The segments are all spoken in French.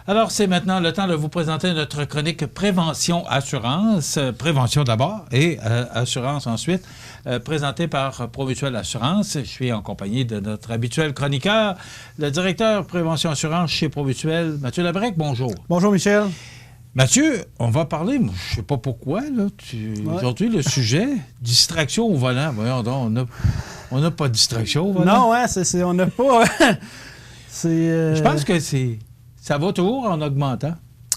Alors, c'est maintenant le temps de vous présenter notre chronique Prévention Assurance. Prévention d'abord et Assurance ensuite, présentée par Promutuelle Assurance. Je suis en compagnie de notre habituel chroniqueur, le directeur Prévention Assurance chez Promutuelle, Mathieu Labrec. Bonjour. Bonjour, Michel. Mathieu, on va parler, je ne sais pas pourquoi, là, aujourd'hui, le sujet, distraction au volant. Voyons donc, on n'a pas de distraction au volant. Non, ouais, on n'a pas... Je pense que ça va toujours en augmentant,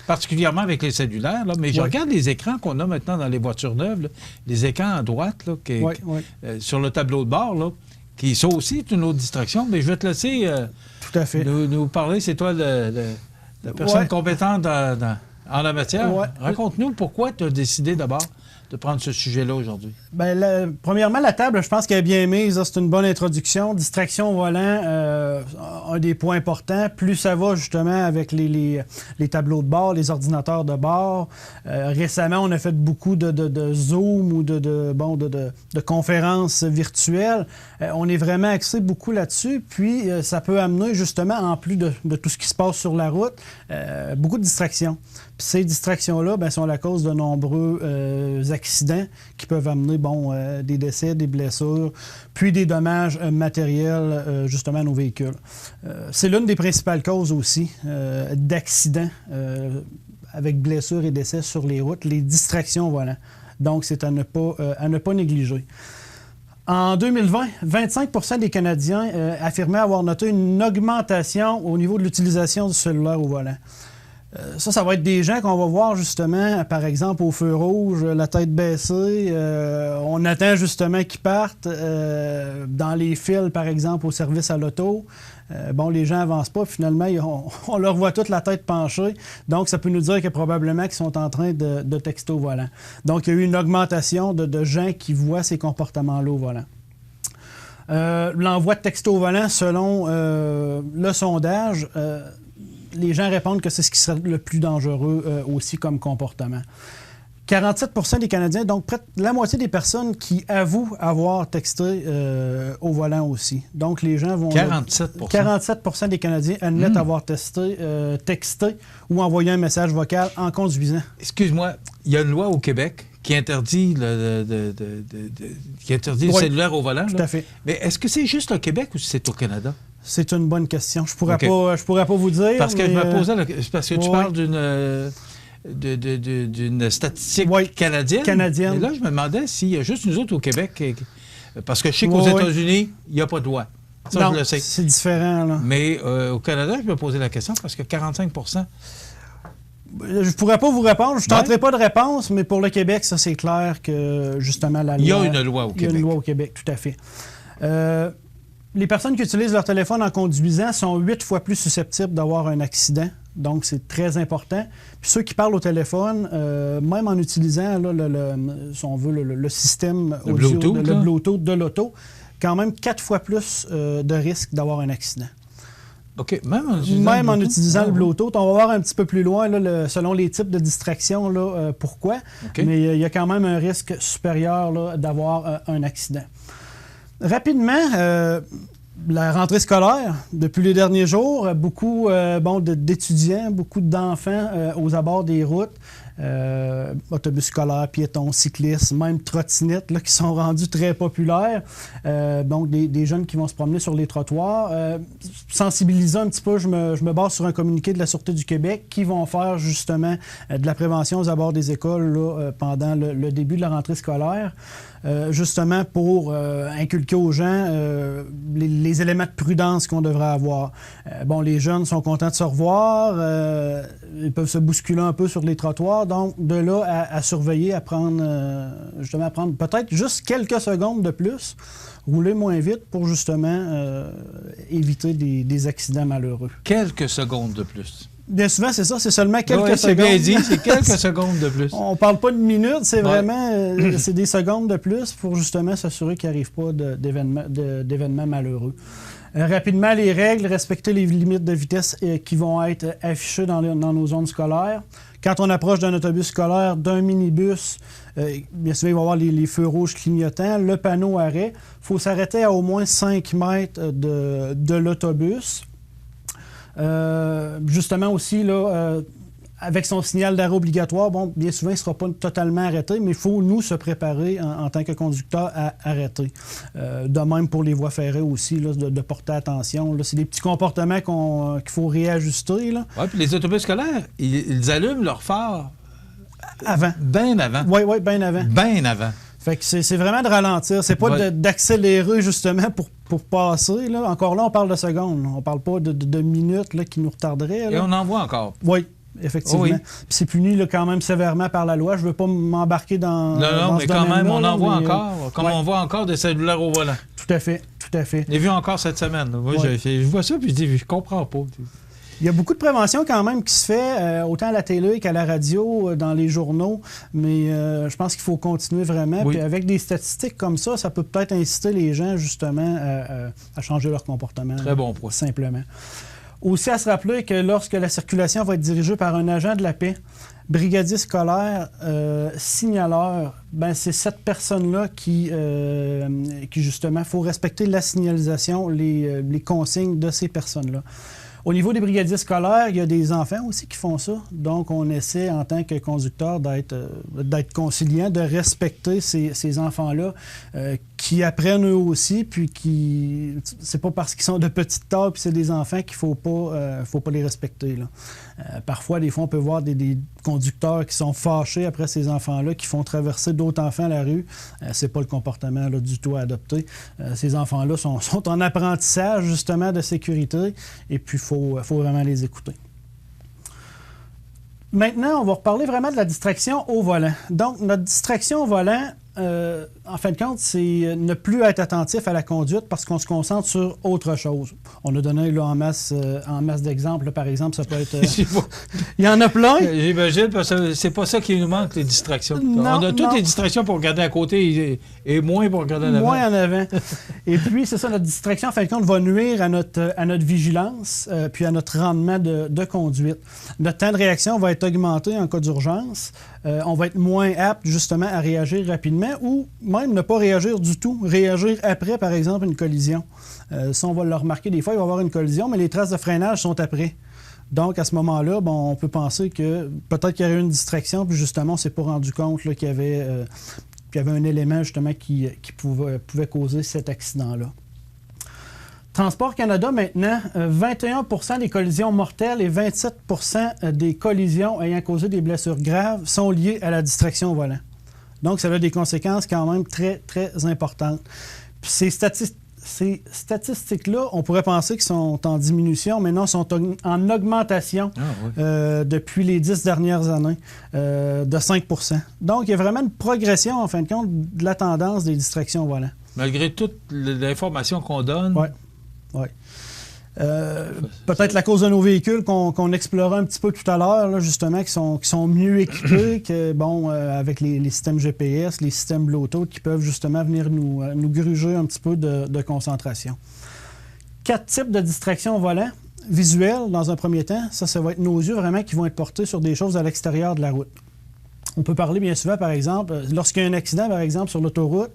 particulièrement avec les cellulaires. Là, mais je regarde les écrans qu'on a maintenant dans les voitures neuves, là, les écrans à droite, là, sur le tableau de bord, là, qui sont aussi une autre distraction. Mais je vais te laisser tout à fait. nous parler. C'est toi la personne compétente en la matière. Raconte-nous pourquoi tu as décidé d'abord de prendre ce sujet-là aujourd'hui. Bien, premièrement, la table, je pense qu'elle est bien mise. C'est une bonne introduction. Distraction au volant, un des points importants. Plus ça va justement avec les tableaux de bord, les ordinateurs de bord. Récemment, on a fait beaucoup de Zoom ou de conférences virtuelles. On est vraiment axé beaucoup là-dessus. Puis, ça peut amener justement, en plus de tout ce qui se passe sur la route, beaucoup de distractions. Puis ces distractions-là sont la cause de nombreux accidents qui peuvent amener des décès, des blessures, puis des dommages matériels justement à nos véhicules. C'est l'une des principales causes aussi d'accidents avec blessures et décès sur les routes, les distractions au volant. Donc, c'est à ne pas négliger. En 2020, 25 des Canadiens affirmaient avoir noté une augmentation au niveau de l'utilisation du cellulaire au volant. Ça va être des gens qu'on va voir justement, par exemple, au feu rouge, la tête baissée. On attend justement qu'ils partent dans les fils, par exemple, au service à l'auto. Les gens n'avancent pas. Finalement, on leur voit toute la tête penchée. Donc, ça peut nous dire que probablement qu'ils sont en train de texter au volant. Donc, il y a eu une augmentation de gens qui voient ces comportements-là au volant. L'envoi de textos au volant, selon le sondage, les gens répondent que c'est ce qui serait le plus dangereux aussi comme comportement. 47 des Canadiens, donc près de la moitié des personnes qui avouent avoir texté au volant aussi. Donc, les gens vont... 47 des Canadiens admettent avoir texté ou envoyé un message vocal en conduisant. Excuse-moi, il y a une loi au Québec qui interdit le cellulaire au volant. Tout à fait. Mais est-ce que c'est juste au Québec ou c'est au Canada? C'est une bonne question. Je pourrais pas vous dire. Parce que je me posais parce que tu parles d'une statistique canadienne. Et là, je me demandais s'il y a juste nous autres au Québec. Parce que je sais qu'aux États-Unis, il n'y a pas de loi. Ça, non, je le sais. C'est différent, là. Mais au Canada, je me posais la question parce que 45 je pourrais pas vous répondre. Je ne tenterai pas de réponse, mais pour le Québec, ça, c'est clair que, justement, la loi... Il y a une loi au Québec. Il y a une loi au Québec, tout à fait. Les personnes qui utilisent leur téléphone en conduisant sont 8 fois plus susceptibles d'avoir un accident. Donc, c'est très important. Puis ceux qui parlent au téléphone, même en utilisant, là, si on veut, le système audio, le Bluetooth de l'auto, quand même 4 fois plus de risque d'avoir un accident. OK. Même en utilisant le Bluetooth. On va voir un petit peu plus loin, là, selon les types de distractions, là, pourquoi. Okay. Mais il y a quand même un risque supérieur là, d'avoir un accident. Rapidement, la rentrée scolaire, depuis les derniers jours, beaucoup d'étudiants, beaucoup d'enfants aux abords des routes, autobus scolaires, piétons, cyclistes, même trottinettes là, qui sont rendus très populaires. Donc, des jeunes qui vont se promener sur les trottoirs. Sensibiliser un petit peu, je me base sur un communiqué de la Sûreté du Québec qui vont faire justement de la prévention aux abords des écoles là, pendant le début de la rentrée scolaire. Justement pour inculquer aux gens les éléments de prudence qu'on devrait avoir. Les jeunes sont contents de se revoir, ils peuvent se bousculer un peu sur les trottoirs, donc de là à surveiller, à prendre peut-être juste quelques secondes de plus, rouler moins vite pour justement éviter des accidents malheureux. Quelques secondes de plus. Bien souvent, c'est ça, c'est seulement quelques secondes. C'est bien dit, c'est quelques secondes de plus. On parle pas de minutes, c'est vraiment c'est des secondes de plus pour justement s'assurer qu'il n'arrive pas d'événements malheureux. Rapidement, les règles, respecter les limites de vitesse qui vont être affichées dans nos zones scolaires. Quand on approche d'un autobus scolaire, d'un minibus, bien souvent, il va y avoir les feux rouges clignotants, le panneau arrêt. Il faut s'arrêter à au moins 5 mètres de l'autobus. Justement aussi, là, avec son signal d'arrêt obligatoire, bon, bien souvent, il ne sera pas totalement arrêté, mais il faut, nous, se préparer en tant que conducteur à arrêter. De même pour les voies ferrées aussi, là, de porter attention. C'est des petits comportements qu'il faut réajuster. Oui, puis les autobus scolaires, ils allument leur phare avant. Bien avant. Oui, bien avant. Bien avant. Fait que c'est vraiment de ralentir. C'est pas d'accélérer, justement, pour passer. Là. Encore là, on parle de secondes. On parle pas de minutes là, qui nous retarderaient. Là. Et on en voit encore. Oui. Effectivement. Oh oui. Puis c'est puni là, quand même sévèrement par la loi. Je ne veux pas m'embarquer dans. Non, mais quand même, on en voit encore. Comme on voit encore des cellulaires au volant. Tout à fait. J'ai vu encore cette semaine. Moi, je vois ça puis je dis, je comprends pas. Il y a beaucoup de prévention quand même qui se fait, autant à la télé qu'à la radio, dans les journaux, mais je pense qu'il faut continuer vraiment. Oui. Puis avec des statistiques comme ça peut peut-être inciter les gens justement à changer leur comportement. Très bon point. Simplement. Aussi à se rappeler que lorsque la circulation va être dirigée par un agent de la paix, brigadier scolaire, signaleur, c'est cette personne-là qui justement, il faut respecter la signalisation, les consignes de ces personnes-là. Au niveau des brigadiers scolaires, il y a des enfants aussi qui font ça. Donc, on essaie, en tant que conducteur, d'être conciliant, de respecter ces enfants-là qui apprennent eux aussi, puis qui... C'est pas parce qu'ils sont de petite taille puis c'est des enfants qu'il faut pas les respecter, là. Parfois, des fois, on peut voir des conducteurs qui sont fâchés après ces enfants-là, qui font traverser d'autres enfants la rue. C'est pas le comportement là, du tout à adopter. Ces enfants-là sont en apprentissage, justement, de sécurité, et puis il faut vraiment les écouter. Maintenant, on va reparler vraiment de la distraction au volant. Donc, notre distraction au volant, en fin de compte, c'est ne plus être attentif à la conduite parce qu'on se concentre sur autre chose. On a donné là, en masse d'exemples. Là, par exemple, ça peut être... Il y en a plein. J'imagine, parce que c'est pas ça qui nous manque, les distractions. On a toutes les distractions pour regarder à côté et moins pour regarder en avant. Moins en avant. Et puis, c'est ça, notre distraction, en fin de compte, va nuire à notre vigilance puis à notre rendement de conduite. Notre temps de réaction va être augmenté en cas d'urgence. On va être moins apte, justement, à réagir rapidement ou même ne pas réagir du tout. Réagir après, par exemple, une collision. Ça, on va le remarquer des fois, il va y avoir une collision, mais les traces de freinage sont après. Donc, à ce moment-là, on peut penser que peut-être qu'il y aurait eu une distraction, puis justement, on ne s'est pas rendu compte là, qu'il y avait un élément, justement, qui pouvait causer cet accident-là. Transport Canada, maintenant, 21 % des collisions mortelles et 27 % des collisions ayant causé des blessures graves sont liées à la distraction au volant. Donc, ça a des conséquences quand même très, très importantes. Puis ces statistiques-là, on pourrait penser qu'ils sont en diminution, mais non, sont en augmentation depuis les 10 dernières années, de 5 %. Donc, il y a vraiment une progression, en fin de compte, de la tendance des distractions au volant. Malgré toute l'information qu'on donne... Oui. Peut-être la cause de nos véhicules qu'on explorait un petit peu tout à l'heure, là, justement, qui sont mieux équipés que, avec les systèmes GPS, les systèmes Bluetooth qui peuvent justement venir nous gruger un petit peu de concentration. 4 types de distractions au volant. Visuel, dans un premier temps, ça va être nos yeux vraiment qui vont être portés sur des choses à l'extérieur de la route. On peut parler bien souvent, par exemple, lorsqu'il y a un accident, par exemple, sur l'autoroute,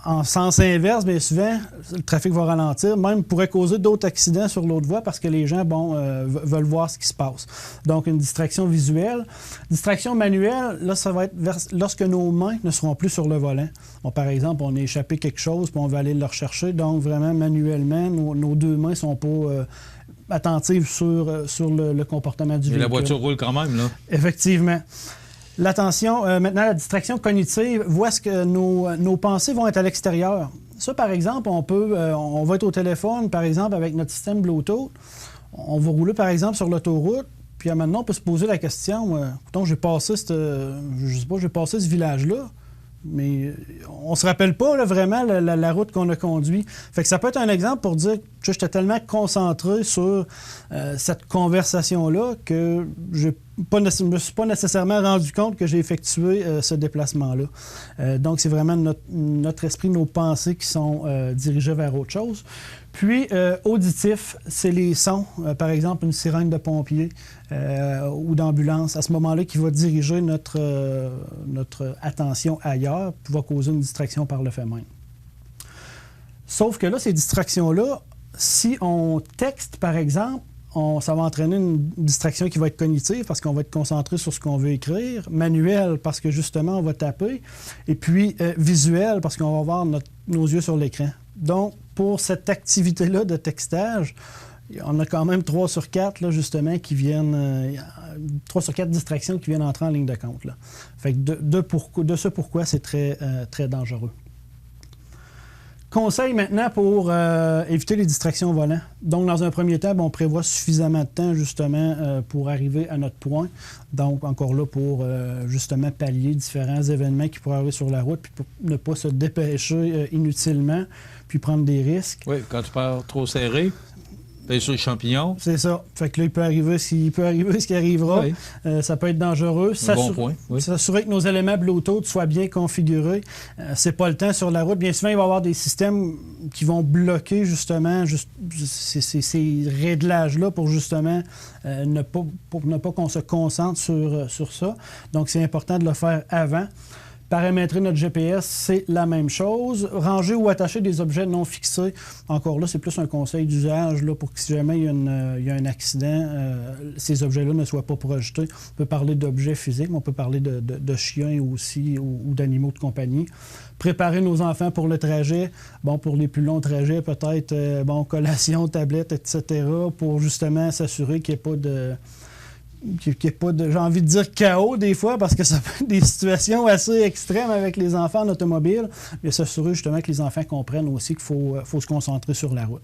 en sens inverse, bien souvent, le trafic va ralentir, même pourrait causer d'autres accidents sur l'autre voie parce que les gens veulent voir ce qui se passe. Donc, une distraction visuelle. Distraction manuelle, là, ça va être lorsque nos mains ne seront plus sur le volant. Bon, par exemple, on a échappé quelque chose puis on va aller le rechercher. Donc, vraiment, manuellement, nos deux mains ne sont pas attentives sur le comportement du véhicule. Et la voiture roule quand même, là. Effectivement. L'attention, maintenant, la distraction cognitive, où est-ce que nos pensées vont être à l'extérieur. Ça, par exemple, on va être au téléphone, par exemple, avec notre système Bluetooth. On va rouler, par exemple, sur l'autoroute, puis maintenant, on peut se poser la question, pourtant, j'ai passé ce village-là, mais on se rappelle pas là, vraiment la route qu'on a conduite. Fait que ça peut être un exemple pour dire que j'étais tellement concentré sur cette conversation-là que je ne me suis pas nécessairement rendu compte que j'ai effectué ce déplacement-là. Donc, c'est vraiment notre esprit, nos pensées qui sont dirigées vers autre chose. Puis, auditif, c'est les sons, par exemple une sirène de pompier ou d'ambulance, à ce moment-là, qui va diriger notre attention ailleurs, puis va causer une distraction par le fait même. Sauf que là, ces distractions-là, si on texte, par exemple, ça va entraîner une distraction qui va être cognitive parce qu'on va être concentré sur ce qu'on veut écrire, manuel parce que justement on va taper, et puis visuel parce qu'on va avoir nos yeux sur l'écran. Donc, pour cette activité-là de textage, on a quand même 3 sur 4, là, justement, qui viennent... 3 sur 4 distractions qui viennent entrer en ligne de compte. Là. Fait que de ce pourquoi c'est très, très dangereux. Conseil maintenant pour éviter les distractions au volant. Donc, dans un premier temps, on prévoit suffisamment de temps, justement, pour arriver à notre point. Donc, encore là, pour justement pallier différents événements qui pourraient arriver sur la route, puis pour ne pas se dépêcher inutilement, puis prendre des risques. Oui, quand tu pars trop serré, t'es sur les champignons. C'est ça. Fait que là, il peut arriver ce qui arrivera. Oui. Ça peut être dangereux. Bon point. Oui. S'assurer que nos éléments Bluetooth soient bien configurés. C'est pas le temps sur la route. Bien souvent, il va y avoir des systèmes qui vont bloquer justement ces réglages-là pour justement ne pas qu'on se concentre sur ça. Donc, c'est important de le faire avant. Paramétrer notre GPS, c'est la même chose. Ranger ou attacher des objets non fixés, encore là, c'est plus un conseil d'usage là, pour que si jamais il y a un accident, ces objets-là ne soient pas projetés. On peut parler d'objets physiques, mais on peut parler de chiens aussi ou d'animaux de compagnie. Préparer nos enfants pour le trajet. Bon, pour les plus longs trajets, peut-être collation, tablette, etc., pour justement s'assurer qu'il n'y ait pas de... j'ai envie de dire chaos des fois, parce que ça peut être des situations assez extrêmes avec les enfants en automobile, mais s'assurer justement que les enfants comprennent aussi qu'il faut se concentrer sur la route.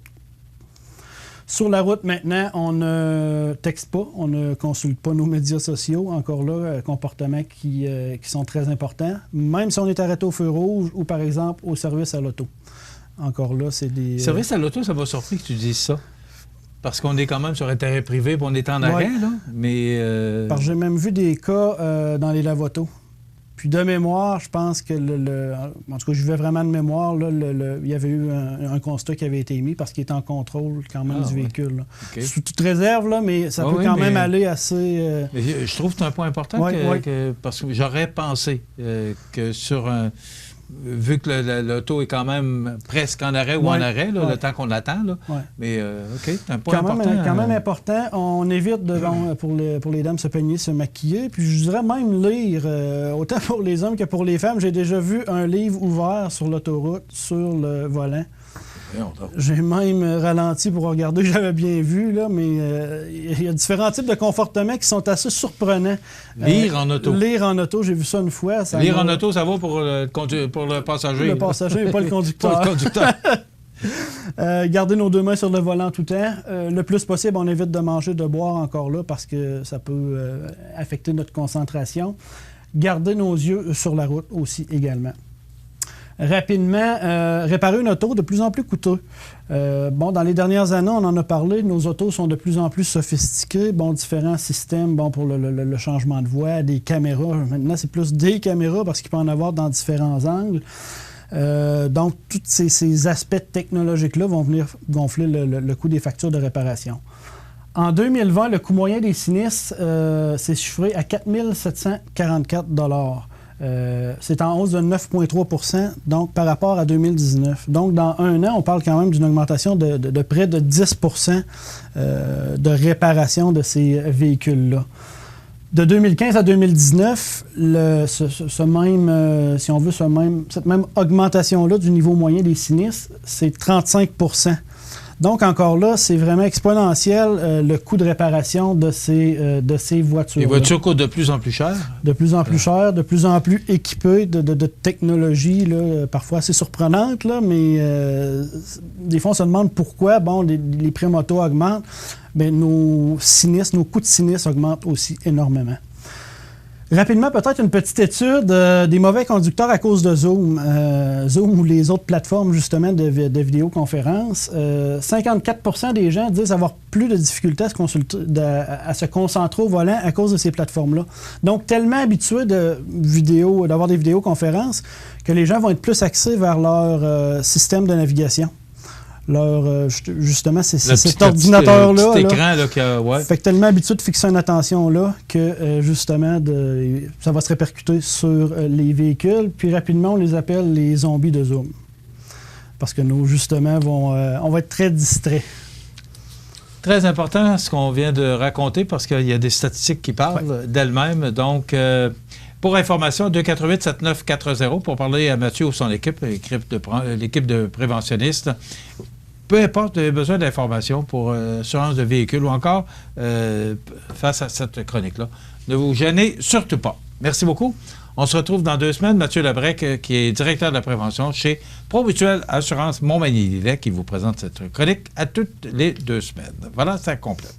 Sur la route, maintenant, on ne texte pas, on ne consulte pas nos médias sociaux. Encore là, comportements qui sont très importants, même si on est arrêté au feu rouge ou, par exemple, au service à l'auto. Encore là, c'est des... Service à l'auto, ça m'a surpris que tu dises ça. Parce qu'on est quand même sur intérêt privé, puis on est en arrêt, là. Mais Parce que j'ai même vu des cas dans les lave-autos. Puis de mémoire, je pense que en tout cas, je vais vraiment de mémoire, là, il y avait eu un constat qui avait été émis parce qu'il était en contrôle quand même du véhicule. Okay. Sous toute réserve, là, mais ça peut quand même aller assez... Mais je trouve que c'est un point important parce que j'aurais pensé que sur un... Vu que l'auto est quand même presque en arrêt ou en arrêt, là, le temps qu'on attend. Là. Mais OK, c'est un point important. Quand même important. On évite pour les dames se peigner, se maquiller. Puis je dirais même lire, autant pour les hommes que pour les femmes. J'ai déjà vu un livre ouvert sur l'autoroute, sur le volant. J'ai même ralenti pour regarder, j'avais bien vu, là, mais il y a différents types de comportements qui sont assez surprenants. Lire en auto. Lire en auto, j'ai vu ça une fois. Lire en auto, ça va pour le passager. Le passager, mais pas le conducteur. Pas le conducteur. Garder nos 2 mains sur le volant tout le temps. Le plus possible, on évite de manger, de boire encore là, parce que ça peut affecter notre concentration. Garder nos yeux sur la route aussi également. Rapidement, réparer une auto de plus en plus coûteux. Dans les dernières années, on en a parlé, nos autos sont de plus en plus sophistiquées. Différents systèmes pour le changement de voie, des caméras. Maintenant, c'est plus des caméras parce qu'il peut en avoir dans différents angles. Donc, tous ces aspects technologiques-là vont venir gonfler le coût des factures de réparation. En 2020, le coût moyen des sinistres s'est chiffré à 4 744 $. C'est en hausse de 9,3 % donc par rapport à 2019. Donc, dans un an, on parle quand même d'une augmentation de près de 10 % de réparation de ces véhicules-là. De 2015 à 2019, cette même augmentation-là du niveau moyen des sinistres, c'est 35 %. Donc, encore là, c'est vraiment exponentiel le coût de réparation de ces voitures. Les voitures coûtent de plus en plus cher. De plus en plus cher, de plus en plus équipées de technologies, là, parfois assez surprenantes, là, mais des fois, on se demande pourquoi les prix moto augmentent. Bien, nos coûts de sinistres augmentent aussi énormément. Rapidement, peut-être une petite étude des mauvais conducteurs à cause de Zoom. Zoom ou les autres plateformes, justement, de vidéoconférence. 54 % des gens disent avoir plus de difficultés à se concentrer au volant à cause de ces plateformes-là. Donc, tellement habitués d'avoir des vidéoconférences que les gens vont être plus axés vers leur système de navigation. Justement, c'est cet ordinateur-là. Petit écran, là, Fait que tellement habitué de fixer une attention là que, justement, ça va se répercuter sur les véhicules. Puis rapidement, on les appelle les zombies de Zoom. parce que nos ajustements on va être très distraits. Très important ce qu'on vient de raconter parce qu'il y a des statistiques qui parlent d'elles-mêmes. Donc, pour information, 248-7940 pour parler à Mathieu ou son équipe, l'équipe de préventionnistes. Peu importe, vous avez besoin d'informations pour assurance de véhicule ou encore face à cette chronique-là. Ne vous gênez surtout pas. Merci beaucoup. On se retrouve dans 2 semaines. Mathieu Labrec, qui est directeur de la prévention chez Promutuelle Assurance Montmagny-Lillet, qui vous présente cette chronique à toutes les 2 semaines. Voilà, ça complète.